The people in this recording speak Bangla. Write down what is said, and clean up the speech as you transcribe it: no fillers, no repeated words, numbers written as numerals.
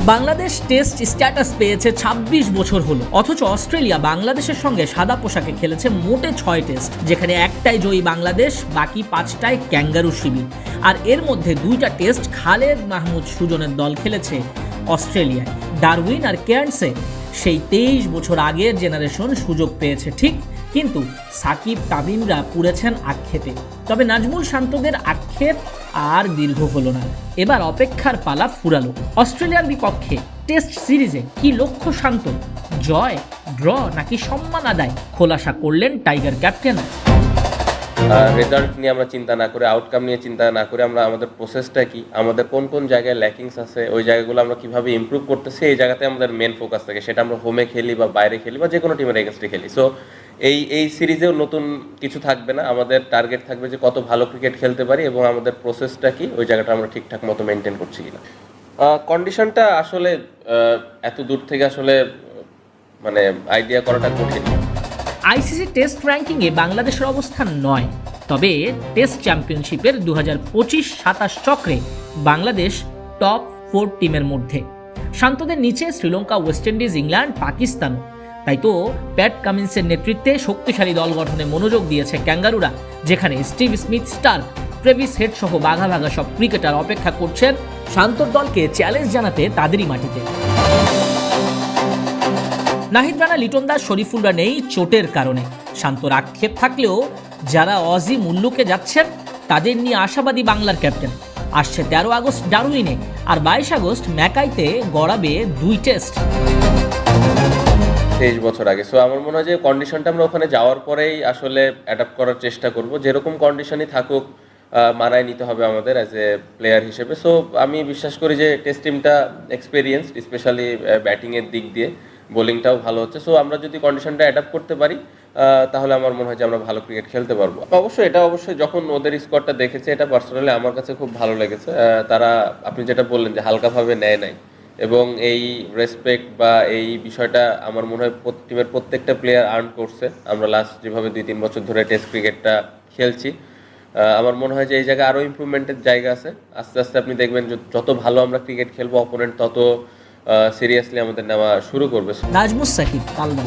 বাংলাদেশ টেস্ট স্ট্যাটাস পেয়েছে ২৬ বছর হলো, অথচ অস্ট্রেলিয়া বাংলাদেশের সঙ্গে সাদা পোশাকে খেলেছে মোটে ৬ টেস্ট, যেখানে একটাই জয়ী বাংলাদেশ, বাকি ৫টায় ক্যাঙ্গারু শিবির। আর এর মধ্যে ২টা টেস্ট খালেদ মাহমুদ সুজনের দল খেলেছে অস্ট্রেলিয়ায়। ডারউইন আর কেয়ার্নসে সেই ২৩ বছর আগের জেনারেশন সুযোগ পেয়েছে ঠিক, কিন্তু সাকিব তামিমরা পুড়েছেন আক্ষেপে। তবে নাজমুল শান্তদের আক্ষেপ আর দীর্ঘ হলো না, এবার অপেক্ষার পালা ফুরালো। অস্ট্রেলিয়ার বিপক্ষে টেস্ট সিরিজে কি লক্ষ্য শান্ত? জয়, ড্র নাকি সম্মান আদায়? খোলাসা করলেন টাইগার ক্যাপ্টেন। রেজাল্ট নিয়ে আমরা চিন্তা না করে, আউটকাম নিয়ে চিন্তা না করে, আমরা আমাদের প্রসেসটা কি, আমাদের কোন কোন জায়গায় ল্যাকিংস আছে, ওই জায়গাগুলো আমরা কিভাবে ইমপ্রুভ করতেছি, এই জায়গাতে আমাদের মেন ফোকাস থাকে। সেটা আমরা হোমে খেলি বা বাইরে খেলি বা যে কোনো টিমের এগেনস্টে খেলি। সো এই সিরিজেও নতুন কিছু থাকবে না, আমাদের টার্গেট থাকবে যে কত ভালো ক্রিকেট খেলতে পারি এবং আমাদের প্রসেসটা কি, ওই জায়গাটা আমরা ঠিকঠাক মতো মেনটেন করছি কিনা। কন্ডিশনটা আসলে এত দূর থেকে আসলে মানে আইডিয়া করাটা কঠিন। আইসিসি টেস্ট র্যাঙ্কিংয়ে বাংলাদেশের অবস্থান ৯, তবে টেস্ট চ্যাম্পিয়নশিপের ২০২৫-২৭ চক্রে বাংলাদেশ টপ 4 টিমের মধ্যে। শান্তদের নিচে Sri Lanka, West Indies, England, Pakistan. তাই তো প্যাট কামিন্সের নেতৃত্বে শক্তিশালী দল গঠনে মনোযোগ দিয়েছে ক্যাঙ্গারুরা, যেখানে Steve Smith, Starc, Travis Head সহ বাঘা বাঘা সব ক্রিকেটার অপেক্ষা করছেন শান্তর দলকে চ্যালেঞ্জ জানাতে তাদেরই মাটিতে। নাহিদ রানা, লিটন দাস, শরীফুলরা নেই চোটের কারণে। শান্তর আক্ষেপ থাকলেও যারা অজি মুল্লুকে যাচ্ছেন তাদের নিয়ে আশাবাদী বাংলার ক্যাপ্টেন। আসছে ১৩ আগস্ট ডারউইনে, আর ২২ আগস্ট ম্যাকাইতে গড়াবে ২ টেস্ট। ২৩ বছর আগে। সো আমার মনে হয় যে কন্ডিশনটা আমরা ওখানে যাওয়ার পরেই আসলে অ্যাডাপ্ট করার চেষ্টা করব। যেরকম কন্ডিশনই থাকুক মানায় নিতে হবে আমাদের অ্যাজ এ প্লেয়ার হিসেবে। সো আমি বিশ্বাস করি যে টেস্ট টিমটা এক্সপেরিয়েন্সড, স্পেশালি ব্যাটিংয়ের দিক দিয়ে, বোলিংটাও ভালো হচ্ছে। সো আমরা যদি কন্ডিশনটা অ্যাডাপ্ট করতে পারি তাহলে আমার মনে হয় যে আমরা ভালো ক্রিকেট খেলতে পারবো। অবশ্যই যখন ওদের স্কোয়াডটা দেখেছে, এটা পার্সোনালি আমার কাছে খুব ভালো লেগেছে। তারা, আপনি যেটা বললেন যে হালকাভাবে নেয় নাই, এবং এই রেসপেক্ট বা এই বিষয়টা আমার মনে হয় টিমের প্রত্যেকটা প্লেয়ার আর্ন করছে। আমরা লাস্ট যেভাবে ২-৩ বছর ধরে টেস্ট ক্রিকেটটা খেলছি, আমার মনে হয় যে এই জায়গায় আরও ইমপ্রুভমেন্টের জায়গা আছে। আস্তে আস্তে আপনি দেখবেন যত ভালো আমরা ক্রিকেট খেলবো, অপোনেন্ট তত সিরিয়াসলি আমাদের নেওয়া শুরু করবে। নাজমুস সাকিব, কালনা।